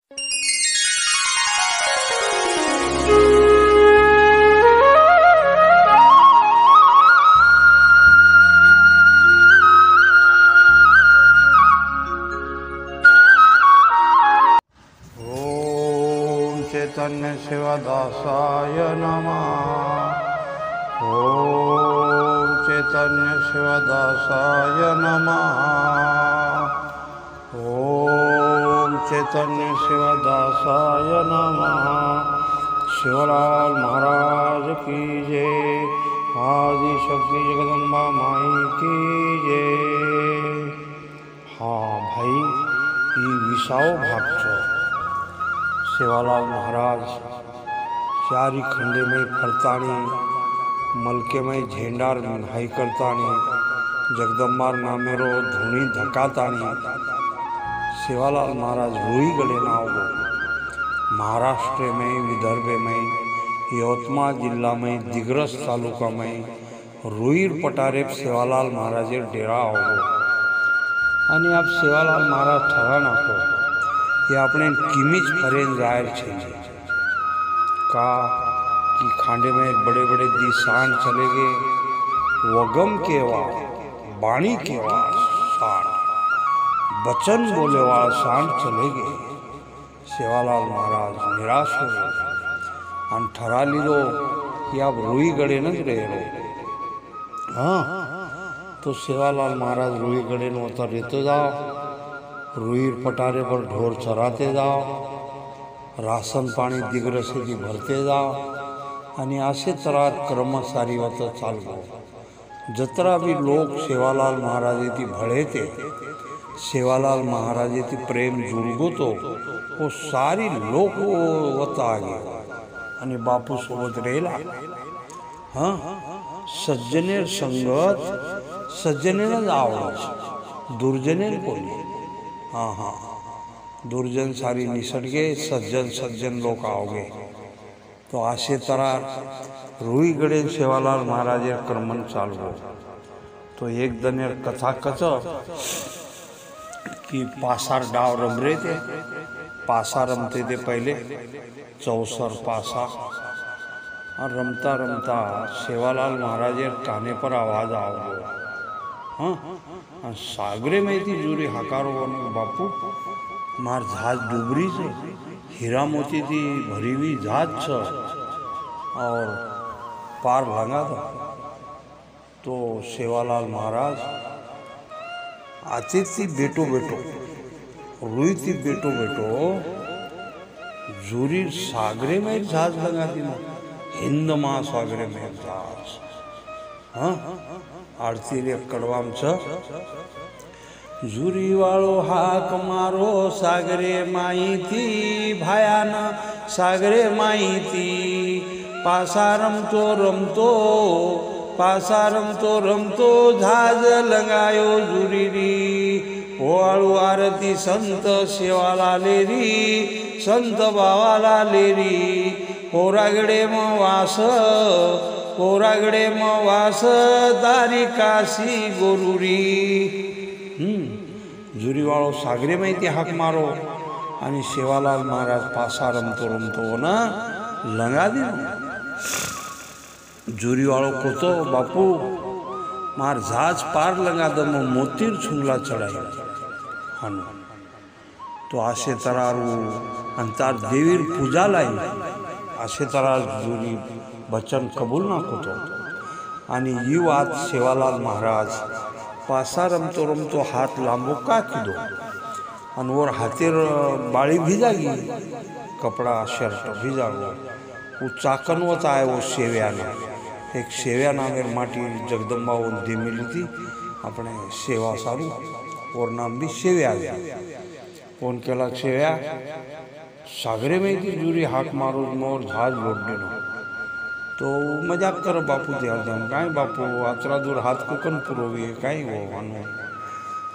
चैतन्य शिवदासाय नमः। ओम चैतन्य शिवदासाय नमः। ओम चैतन्य शिवदासाय नमः। शिवलाल महाराज की जय। आदि शक्ति जगदम्बा माई की जय। हाँ भाई, ये विसाओ भागचो सेवालाल महाराज चारी खंडे में फरताणी मलके में झेंडार हाई करताणी जगदम्बार नामेरो धूणी धकाताणी सेवालाल महाराज रोई गले ना हो। महाराष्ट्र में विदर्भ में यवतमाळ जिला में दिग्रस तालुका में रुईर पटारे सेवालाल महाराज डेरा हो। અને આપ સેવાલાલ महाराज ठरा नाखो ये अपने किमीज फरेन जाहिर छे का कि खांडे में बड़े बड़े दिशान चले गए वगम केवा बाणी केवा शान बचन बोले वाला शान चले गए। सेवालाल महाराज निराश हो गए और ठरा लीधो कि आप रुई गड़े न रहे। हाँ, तो सेवालाल महाराज रुई गड़े न उतर रहते जाओ, रुईर पटारे पर ढोर चराते जाओ, राशन पाणी दिग्रसेची भरते जाओ आणि असे तरा क्रम सारी वत चालवो। जत्रा भी लोक सेवालाल महाराजेती भळेते सेवालाल महाराजेती प्रेम जुळगो तो वो सारी लोक वत आगे आणि बापू सोबत रेला। हाँ, सज्जनेर संगत सज्जनेनच आवडच दुर्जनेर कोणी। हाँ हाँ, दुर्जन सारी निसर्गे सज्जन सज्जन लोग आओगे। तो आशे तरह रुई गड़े सेवालाल महाराज क्रमन चालवो। तो एक दिन कथा कच कि पासार डाव रम रहे थे। पासा रमते थे पहले चौसर पासा और रमता रमता सेवालाल महाराज काने पर आवाज आओ। हाँ, सागरे में थी जूरी हकारो बापू मार जहाज डूबरी से हीरा मोती थी भरी हुई जहाज छ और पार भांगा था। तो सेवालाल महाराज आती थी बेटो बेटो रुई थी बेटो बेटो जूरी सागरे में एक जहाज लगा दी ना हिंद महासागरे में एक जहाज। हाँ, आरती रे कड़वाम छ जुरी वालो हाक मारो सागरे माई थी भायान सागरे माई थी पासा रमतो रमतो झाज लगायो जुरी री ओवाळू आरती संत सेवालाले री संत बावाला लेरी पोरागडे वास दारी काशी गोरुरी। जुरीवाळो सागरे माहिती हाक मारो आणि सेवालाल महाराज पासा रमतो ना लंगा दी। जुरीवाळो को तो बापू मार जहाज पार लगा दो मोतीर छुंगला चढ़ाई। हाँ, तो आशे तरारू अंतार देवीर पूजा लाई आशे तरा जुरी बचन कबूल ना कोतो आणि ही बात सेवालाल महाराज पासा रमतो हाथ लांबो का कीधो आणि वर हाथेर बाळी भिजागी कपड़ा शर्ट भिजागो वो चाकनवत आए वो सेव्याना एक सेव्या नामेर माटी जगदम्बा वो दे मिली थी अपने सेवा सारू और नाम भी सेव्या कौन केला सेव्या सागरे में थी जूरी हाथ मारो मोर जहाज लोट देनो। तो मजाक कर बापू दे हरदम काई बापू आतरा दूर हाथ को कन पुरोवी काई वो मानो।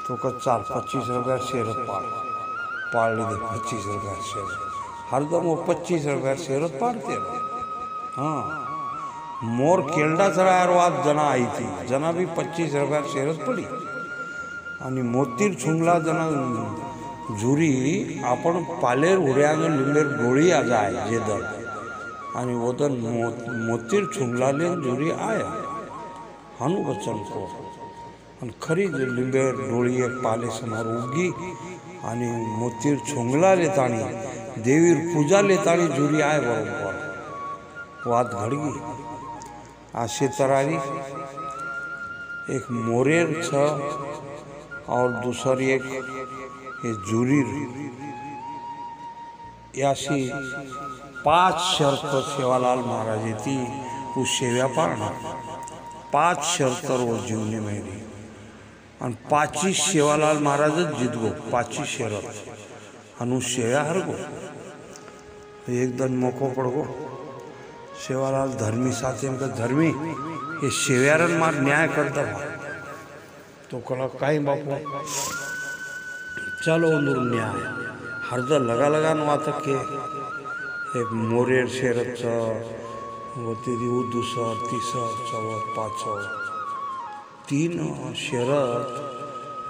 तो का 4-25 रुपया शेरत पाड़ ली दे 25 रुपया शेरत हरदम वो 25 रुपया शेरत पाड़ते। हाँ, मोर केल्डा चढ़ायारवाद जना आई थी जना भी 25 रुपया शेरत पड़ी आणि मोतीर छुंगला जना जुरी आपण पालेर उड्यांग लिंबेर डोळी आ जाय जेदर आणि वदन मोतीर छुंगलाले जुरी आया हानु बच्चन को आणि खरी लिंबेर डोळी एक पाले समोर उगी आणि मोतीर छुंगला लेतानी देवीर पूजा लेतानी जुरी आय बरोबर वाद घडगी आशे तरारी एक मोरेर छ और दूसरी एक ये जुरी याशी 5 शर्त सेवालाल महाराज थी उस सेव्या पाळणा 5 शर्त रोज जीवनी मेरी आणि 5 सेवालाल महाराजच जितगो 5 शरत आणि सेव्या हरगो एकदम मोको पडगो सेवालाल धर्मी साथे धर्मी ये सेव्यारन मार न्याय करता तो कला काही बापू चलो अंदर न्याय हरद लगा लगा वात के एक मोरेर शेरच वो तेरी दूसर तीसर चौर पाचर 3 शरत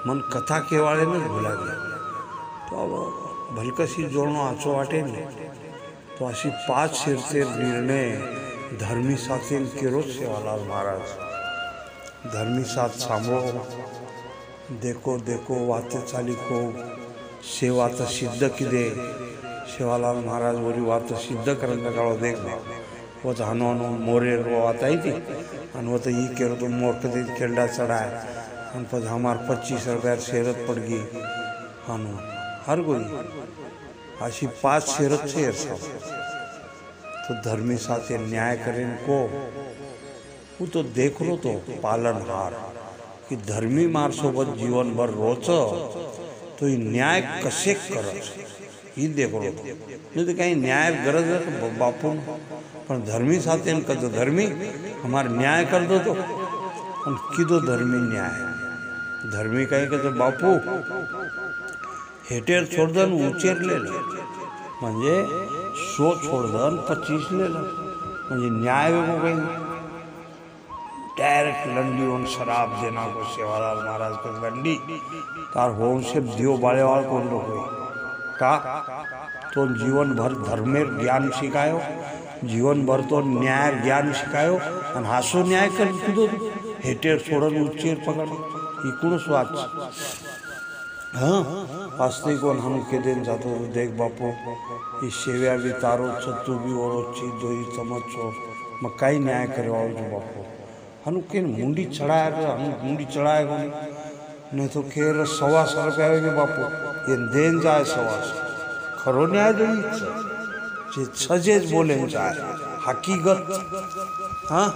मन कथा केवाळे में भुला गया तो अब भलकसी जोड़नो आचो वाटे ने तो अशी 5 शर्ते निर्णय धर्मी साथे केरो सेवालाल महाराज धर्मी साथ सांभळो देखो देखो वाते चाली को सेवा तो सिद्ध किदे सेवालाल महाराज वरी वात सिद्ध करने काळो देख वो तो हनो मोरेर वो आता ही थी और वो तो ये कह तो मोर कदी खेंडा चढ़ाए हम पर हमार 25 रुपया शेरत पड़ गई हानो हर कोई अशी 5 शेरत शेर सब तो धर्मी साथे न्याय करें को वो तो देख लो तो पालनहार कि धर्मी माणसोबत जीवनभर रोच तो ही न्याय कसे करत ही देखो नहीं तो कहीं न्याय गरज है बापू पण धर्मी साथे कद धर्मी हमार न्याय कर दो तो किदो धर्मी न्याय धर्मी कहीं कहते बापू हेटेर छोड़दन ऊंचेर ले म्हणजे 100 छोड़दन 25 ले म्हणजे न्याय वेगो कहीं डायरेक्ट लंडी और शराब देना को सेवालाल महाराज को लंडी तार होम से दियो बाले वाल कौन रोको का तो जीवन भर धर्मेर ज्ञान सिखायो जीवन भर तो न्याय ज्ञान सिखायो और हासो न्याय कर दो हेटेर छोड़न उच्चेर पकड़ इकुण स्वाच हाँ वास्तविक को हम के दिन जातो देख बापू इस सेव्या भी तारो छत्तू भी और ची दो ही समझो मैं कई न्याय करवाओ जो बापू हनु के मुंडी चढ़ाया मुंडी चढ़ाएगा नहीं तो केर 125 रुपया आएंगे बापू ये देन जाए 125 खरो न्याय दो जे छजेज बोले जाए हकीकत हाँ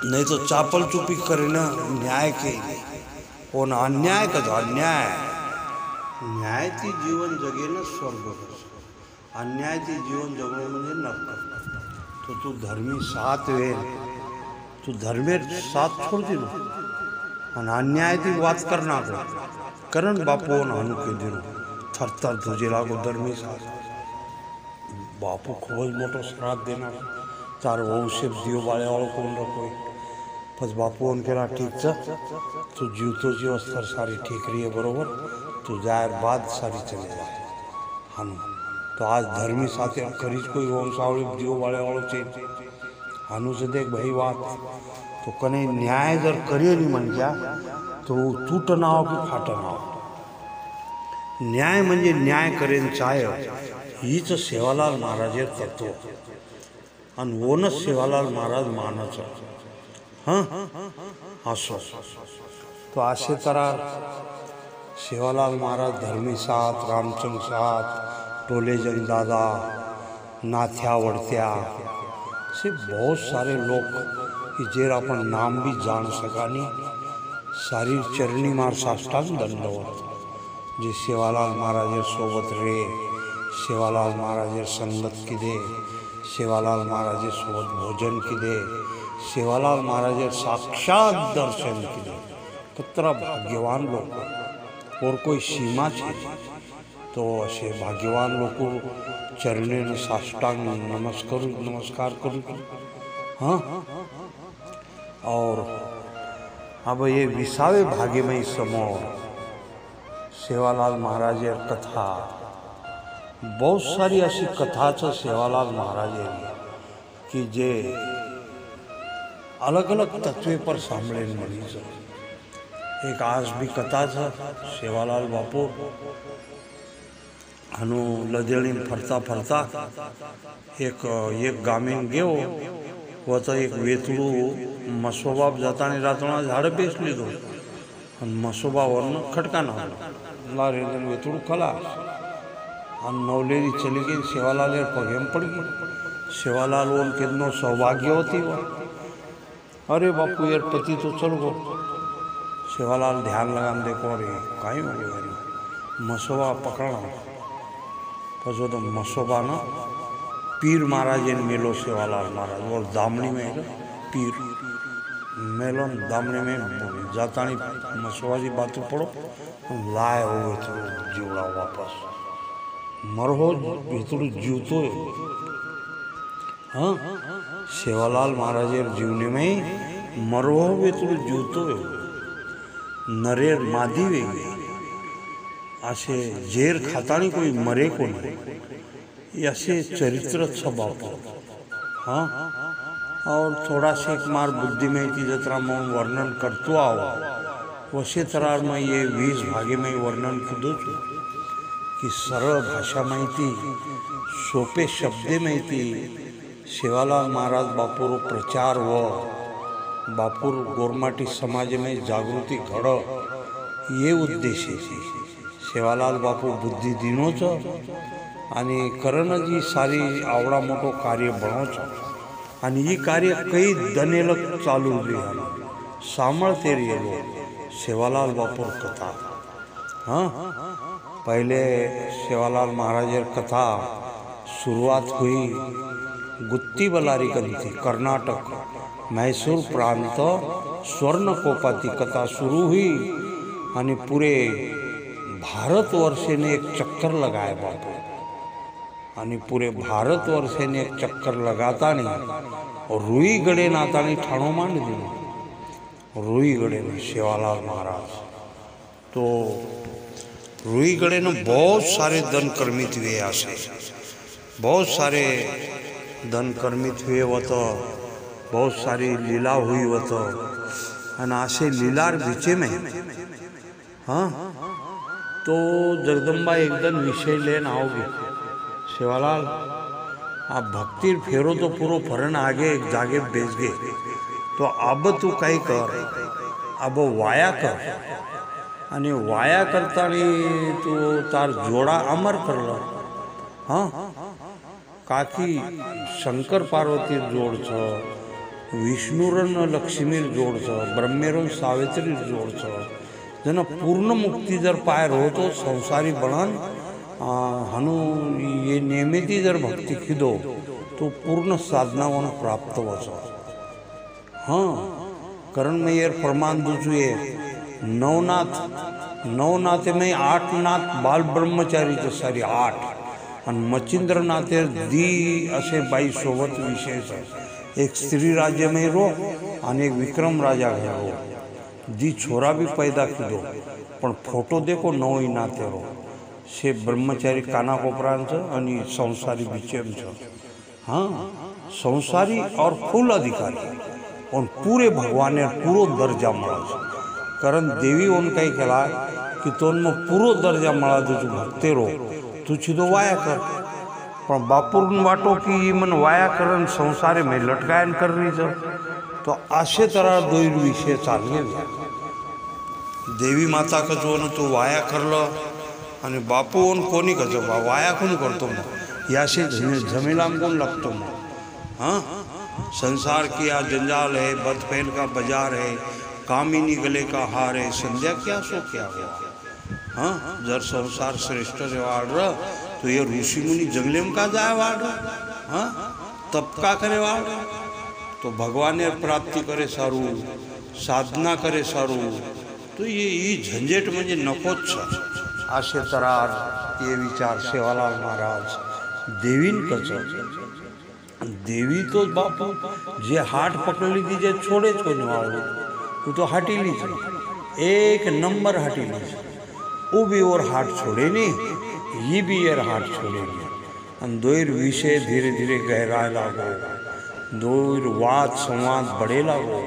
नहीं तो चापल चुपी करे ना न्याय के और अन्याय का अन्याय न्याय थी जीवन जगे ना स्वर्ग अन्याय थी जीवन जगो म्हणजे नरक तो तू धर्मी साथ वे तू धर्मेर साथ छोड़ दिलो और अन्याय थी बात करना को करण बापू ने हनु के दिलो थर थर तुझे लागो धर्मी साथ बापू खूब मोटो श्राद्ध देना तार वंशे दियो बाले वालों कौन रखो बस बापू उनके ना ठीक छ तू जीव तो जीव स्तर सारी ठीक रही है बरोबर तू जाए बाद सारी चले जाए हनु तो आज धर्मी साथे खरीज कोई वंशावली दियो बाले वालों चाहिए हानु से देख भाई बात तो कने न्याय जर करिए नहीं मन गया तो तूट ना हो कि फाट ना हो न्याय म्हणजे न्याय करेन चाय हीच सेवालाल महाराजे तत्व आणि वोनच सेवालाल महाराज मानच हाँ असो तो असे तरह सेवालाल महाराज धर्मी साथ रामचंद्र साथ टोलेजन दादा नाथ्या वड़त्या से बहुत सारे लोग कि जेर अपन नाम भी जान सकानी सारी चरणी मार साष्टांग दंडवत जे सेवालाल महाराज सोबत रे सेवालाल महाराज संगत किदे सेवालाल महाराज सोबत भोजन किदे सेवालाल महाराज साक्षात दर्शन किदे कितना भाग्यवान लोग और कोई सीमा छे तो असे भाग्यवान लोग चरणे ने साष्टांग नमस्कार करूँ हाँ और अब ये विसावे भाग्यमय समोर सेवालाल महाराजेर कथा बहुत सारी अशी कथा छ सेवालाल महाराजेनी कि जे अलग अलग तत्वे पर सांभळेल मळी छ। एक आज भी कथा छ सेवालाल बापू हनु लदेड़ी फरता फरता एक गामेन गयो व तो एक वेतड़ू मसोबाब जातानी रातना झाड़ बेस लीधो मसोबा वरन खटकाना लारे वेतड़ू खलास और नवलेरी चली गई। सेवालाल पगेम पड़ गई। सेवालाल ओन कितनो सौभाग्य होती वो, अरे बापू यार पति तो चल गो। सेवालाल ध्यान लगान देखो अरे कहीं हो गया मसोबा पकड़ना पछो तो मसोबा ना पीर महाराज ने मेलो सेवालाल महाराज और दामनी में पीर मेलो दामनी में जातानी मसोबा की बात पड़ो लाए हो तो जीवड़ा वापस मरहो भीतरू जीवतो हाँ सेवालाल महाराज जीवने में मरहो भीतरू जीवतो नरेर मादी वे असे जेर खातानी कोई मरे को नहीं असे चरित्र बाप हाँ। और थोड़ा से एक मार बुद्धि में थी जतरा मैं वर्णन करतो आओ वैसे तरह मैं ये 20 भागे में वर्णन करूँ कि सरल भाषा में थी सोपे शब्दे में थी सेवालाल महाराज बापूर प्रचार व बापूर गोरमाटी समाज में जागृति घड़ ये उद्देश्य थी। सेवालाल बापू बुद्धि दिनो छो आणि करणजी सारी आवडा मोठो कार्य बनो छो आणि ये कार्य कई दनेलक चालू रहा सांभळते रहेलो सेवालाल बापूर कथा हाँ। पहले सेवालाल महाराज कथा शुरुआत हुई गुत्ती बलारी कंती कर्नाटक मैसूर प्रांत स्वर्णकोपाती कथा शुरू हुई आणि पूरे भारतवर्षे ने एक चक्कर लगाया बापू आणि पूरे भारतवर्षे ने एक चक्कर लगाता नहीं और रुई गड़े नाता नहीं ठाणो मान दी रुई गड़े ने सेवालाल महाराज तो रुई गड़े ने बहुत सारे दन कर्मित हुए ऐसे बहुत सारे दन कर्मित हुए वो तो बहुत सारी लीला हुई वो तो आसे लीलार बीचे में हाँ। तो जगदम्बा एक दिन विषय लेन आओगे सेवालाल आप भक्ति फेरो तो पूरो फरन आगे एक जागे बेच गए तो अब तू कई कर अब वाया कर आणि वाया करता तू तार जोड़ा अमर कर लो हाँ। काकी शंकर पार्वती जोड़ छो विष्णुरन लक्ष्मी जोड़ छो ब्रह्मेरन सावित्री जोड़ छो जना पूर्ण मुक्ति जर पायर हो तो संसारी बनन हनु ये नियमित जर भक्ति खिदो तो पूर्ण साधना वन प्राप्त हो हाँ। करण में ये प्रमाण दूसरे नवनाथ में 8 नाथ बाल ब्रह्मचारी तो सारी 8 और मचिंद्र नाथे दी असे 22 सोबत विशेष है। एक स्त्री राज्य में रो और एक विक्रम राजा घर रो दी छोरा भी पैदा कीधो पण फोटो देखो 9 नाते रो से ब्रह्मचारी काना कोपरान छ आणि संसारी बीचेम छ हाँ। संसारी और फुल अधिकारी और पूरे भगवान ने पूरो दर्जा मळा कारण देवी उन कई केला कि तोन में पूरो दर्जा मळा दो भक्ते रो तू छीदो वाया कर पण बापूर वाटो कि मन वाया करन संसारे में लटकायन करनी छ तो आशे तरह दो विषय चालले देवी माता कजो न तू वाया करलो आणि बापू ओन कोणी कजो वाया कोण करतो मग याशे झमेलाम कोण लगतो मग हाँ। संसार की आ जंजाल है बदफेल का बाजार है कामिनी गले का हार है संध्या क्या सो क्या हुआ हाँ। जर संसार श्रेष्ठ रे वाड़ रहा तो ये ऋषि मुनि जंगले में का जाए वाड़ हाँ। तप का करे वाड़ तो भगवान ने प्राप्ति करे सारू साधना करे सारू तो ये झंझट म्हणजे नकोच आशे तरार ये विचार सेवालाल महाराज देवीन कच देवी तो बापू जे हाट पकड़ी थी जे छोड़े छोड़ने वाले वो तो हटीली थी एक नंबर हटीली वो भी और हाथ छोड़े नहीं, ये भी यार हाथ छोड़े नहीं। અને દોર વિશે ધીરે ધીરે ગહેરાય લાગો, દોર વાત સંવાદ बढ़े लागो।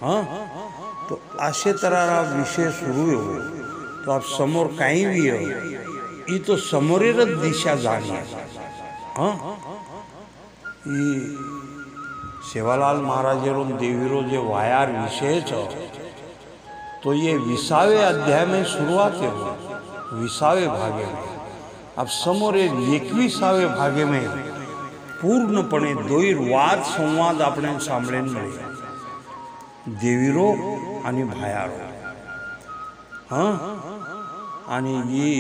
हाँ, तो अशे तरह विषय सुरू हो तो आप समोर काही भी हो ये तो समोरेर दिशा जाणीए। हाँ, ये सेवालाल महाराजेरो देवीरो जे वायार विषय छो तो ये 20वें अध्याय में शुरुआत है, 20वें भागे में। अब समोरे 21वें भागे में पूर्णपणे दोर वाद संवाद आपणे सांभळीने मळे, देवीरो आणि भायारो। हाँ, आणि ये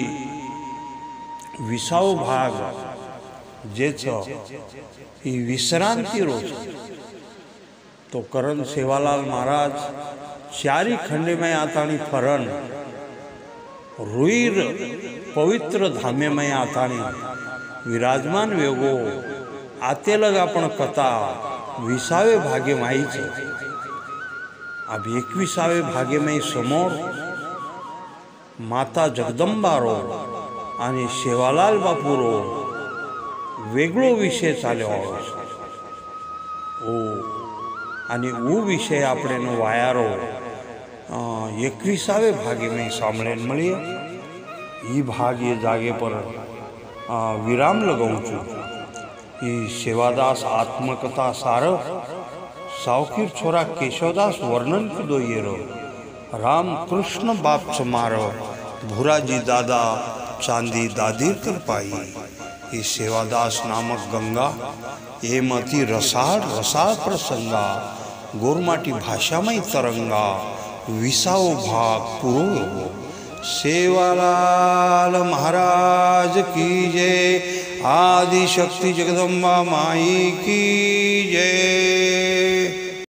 20वो भाग जे छो ये विश्रांति रो छो। तो करण सेवालाल महाराज चारी खंडे में आतानी फरन रुईर पवित्र धामे में आतानी विराजमान वेगो आते लगा पण कथा 20वें भागे में आई छे। अब 21वें भागे में समोर माता जगदंबारो आणि सेवालाल बापूरो वेगळो विषय चाल्यो छे। ओ आणि वो विषय आपणे वायारो 21वें भागे में सामने मळीए। ये भाग ये जागे पर विराम लगाऊँ छूँ। ये सेवादास आत्मकथा सार सावकीर छोरा केशवदास वर्णन कीधो येरो। राम कृष्ण बाप मारो भूराजी दादा चांदी दादीर कर पाई। ये सेवादास नामक गंगा ये मती रसाळ रसाळ प्रसंगा गोरमाटी भाषा में तरंगा 20वो भाग पूरो हो। सेवालाल महाराज की जय। आदि शक्ति जगदम्बा माई की जय।